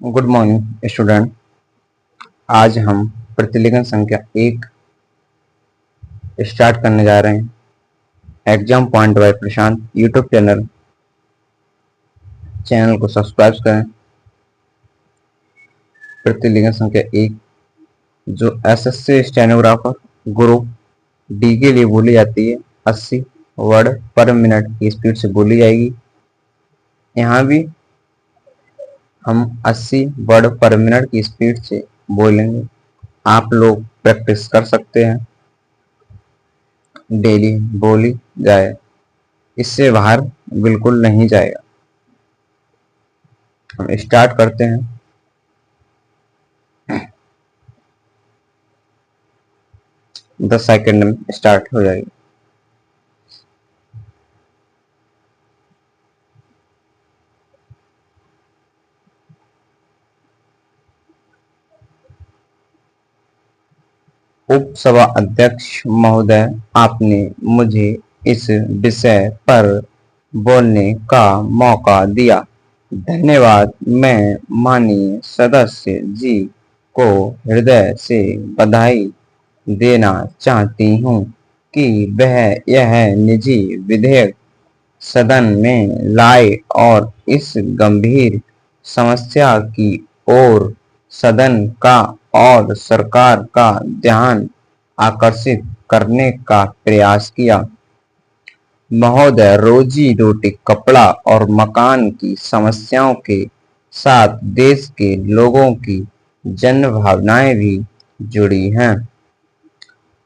Good morning student. आज हम प्रतिलेखन संख्या 1 स्टार्ट करने जा रहे हैं। Exam point by Prashant YouTube channel को सब्सक्राइब करें। प्रतिलेखन संख्या 1 जो एसएससी स्टेनोग्राफर ग्रुप डी के लिए बोली जाती है, 80 वर्ड पर मिनट की स्पीड से बोली जाएगी। यहाँ भी हम 80 वर्ड पर मिनट की स्पीड से बोलेंगे। आप लोग प्रैक्टिस कर सकते हैं, डेली बोली जाए, इससे बाहर बिल्कुल नहीं जाएगा। हम स्टार्ट करते हैं। 10 सेकंड में स्टार्ट हो जाएगी। उपसभा अध्यक्ष महोदय, आपने मुझे इस विषय पर बोलने का मौका दिया, धन्यवाद। मैं माननीय सदस्य जी को हृदय से बधाई देना चाहती हूँ कि वह यह निजी विधेयक सदन में लाए और इस गंभीर समस्या की ओर सदन का और सरकार का ध्यान आकर्षित करने का प्रयास किया। महोदय, रोजी रोटी, कपड़ा और मकान की समस्याओं के साथ देश के लोगों की जन भावनाएं भी जुड़ी हैं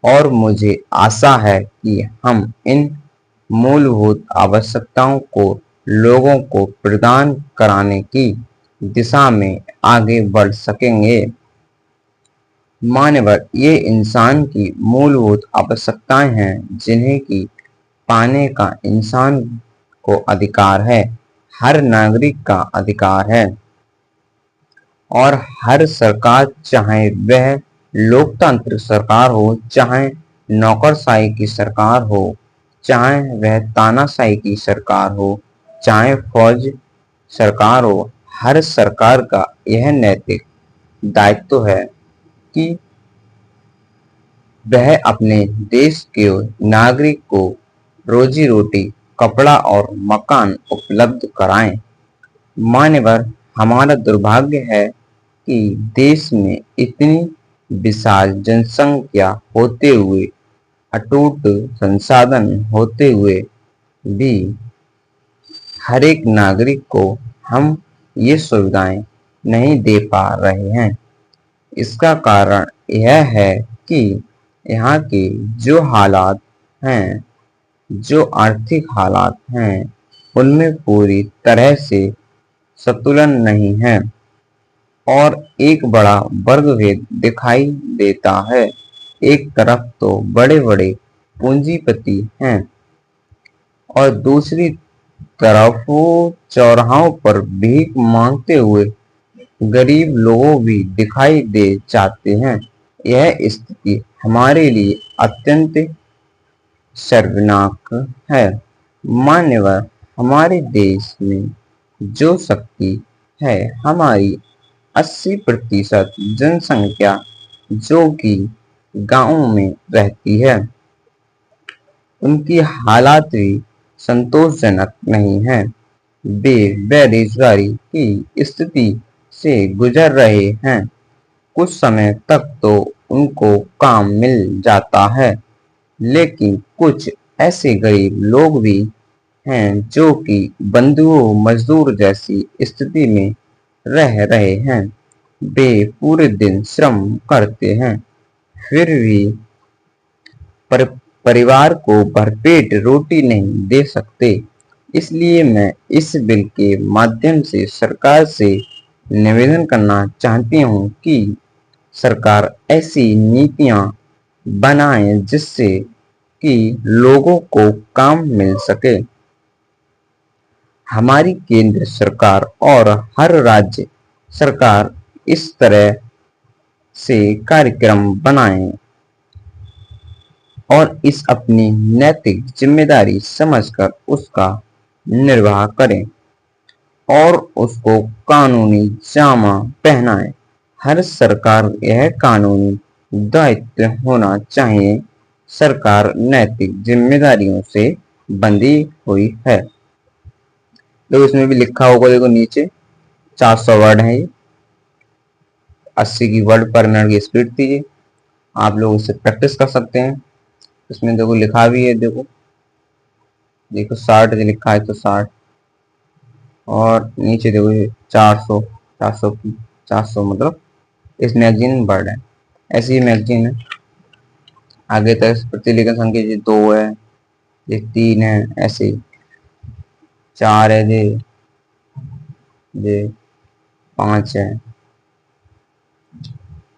और मुझे आशा है कि हम इन मूलभूत आवश्यकताओं को लोगों को प्रदान कराने की दिशा में आगे बढ़ सकेंगे। मानव, ये इंसान की मूलभूत आवश्यकताएं हैं जिन्हें की पाने का इंसान को अधिकार है, हर नागरिक का अधिकार है। और हर सरकार, चाहे वह लोकतांत्रिक सरकार हो, चाहे नौकरशाही की सरकार हो, चाहे वह तानाशाही की सरकार हो, चाहे फौज सरकार हो, हर सरकार का यह नैतिक दायित्व है कि वह अपने देश के नागरिक को रोजी रोटी, कपड़ा और मकान उपलब्ध कराएं। मान्यवर, हमारा दुर्भाग्य है कि देश में इतनी विशाल जनसंख्या होते हुए, अटूट संसाधन होते हुए भी हर एक नागरिक को हम ये सुविधाएं नहीं दे पा रहे हैं। इसका कारण यह है कि यहाँ के जो हालात हैं, जो आर्थिक हालात हैं, उनमें पूरी तरह से संतुलन नहीं है और एक बड़ा वर्गभेद दिखाई देता है। एक तरफ तो बड़े बड़े पूंजीपति हैं और दूसरी तरफ चौराहों पर भीख मांगते हुए गरीब लोग भी दिखाई दे जाते हैं। यह स्थिति हमारे लिए अत्यंत शर्मनाक है। मान्यवर, हमारे देश में जो शक्ति है, हमारी 80% जनसंख्या जो कि गांवों में रहती है, उनकी हालात भी संतोषजनक नहीं है। वे बेरोजगारी की स्थिति से गुजर रहे हैं। कुछ समय तक तो उनको काम मिल जाता है, लेकिन कुछ ऐसे गरीब लोग भी हैं जो कि बंधुओं मजदूर जैसी स्थिति में रह रहे हैं। वे पूरे दिन श्रम करते हैं, फिर भी परिवार को भरपेट रोटी नहीं दे सकते। इसलिए मैं इस बिल के माध्यम से सरकार से निवेदन करना चाहती हूँ कि सरकार ऐसी नीतियाँ बनाए जिससे कि लोगों को काम मिल सके। हमारी केंद्र सरकार और हर राज्य सरकार इस तरह से कार्यक्रम बनाएं और इस अपनी नैतिक जिम्मेदारी समझकर उसका निर्वाह करें। और उसको कानूनी जामा पहनाए। हर सरकार यह कानूनी दायित्व होना चाहिए। सरकार नैतिक जिम्मेदारियों से बंधी हुई है। तो इसमें भी लिखा होगा, देखो नीचे 400 वर्ड है ये, 80 की वर्ड पर मिनट की स्पीड थी ये। आप लोग इससे प्रैक्टिस कर सकते हैं। इसमें देखो लिखा भी है, देखो देखो 60 लिखा है तो 60, और नीचे देखो ये 400, 400 की 400 मतलब इस मैगजीन में वर्ड है। ऐसी ही मैगजीन है। आगे तक प्रतिलेखन संख्या ये 2 है, ये 3 है, ऐसे 4 है, ये 5 है,